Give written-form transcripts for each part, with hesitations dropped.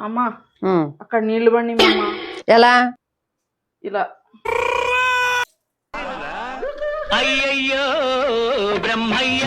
అమ్మా అక్కడ నీళ్లు బండి మామ. ఎలా? ఇలా. అయ్యయ్యో బ్రహ్మయ్య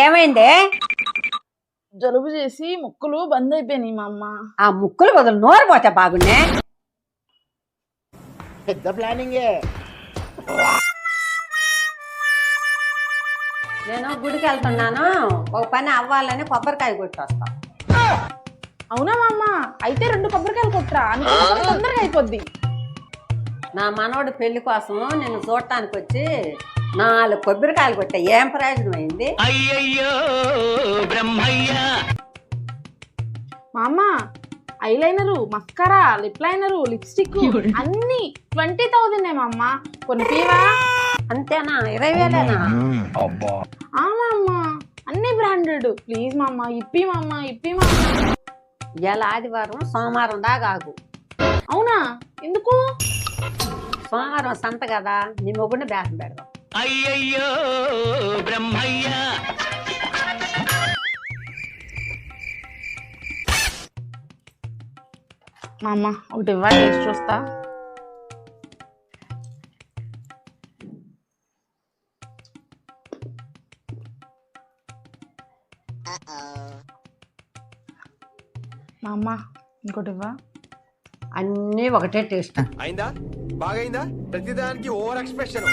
ఏమైంది? జలుబు చేసి ముక్కులు బంద్ అయిపోయినాయి మా అమ్మ. ఆ ముక్కులు బదులు నోరు పోతే బాగుండే. పెద్ద ప్లానింగే. నేను గుడికి వెళ్తున్నాను, ఒక పని అవ్వాలని కొబ్బరికాయ కొట్టి వస్తా. అవునా మా అమ్మ? అయితే 2 కొబ్బరికాయలు కొట్టరా, తొందరగా అయిపోద్ది. నా మనవడి పెళ్లి కోసం నేను చూడటానికి వచ్చి 4 కొబ్బరికాయలు కొట్టా. ఏం ప్రయోజనం అయింది? అయ్యయ్యో బ్రహ్మయ్య. మా అమ్మ eyeliner, mascara, lip liner, lipstick అన్ని 20,000 మా అమ్మ. కొన్ని పీవా? అంతేనా? 20,000? మా అమ్మ అన్ని బ్రాండెడ్. ప్లీజ్ మా అమ్మ ఇప్పి మా అమ్మ, ఇప్పి మా అమ్మ. ఇలా ఆదివారం సోమవారం దాకా ఆగు. అవునా? ఎందుకు? సోమవారం సంత కదా, నీ మొగుడిని బేసం పెడదాం. అయ్యయ్యో బ్రహ్మయ్య. మా అమ్మ ఒకటి ఇవ్వాలి, టేస్ట్ చూస్తా. మా అమ్మ ఇంకోటి ఇవ్వ. అన్నీ ఒకటే టేస్ట్. అయిందా? బాగైందా? ప్రతిదానికి ఓవర్ ఎక్స్ప్రెషన్.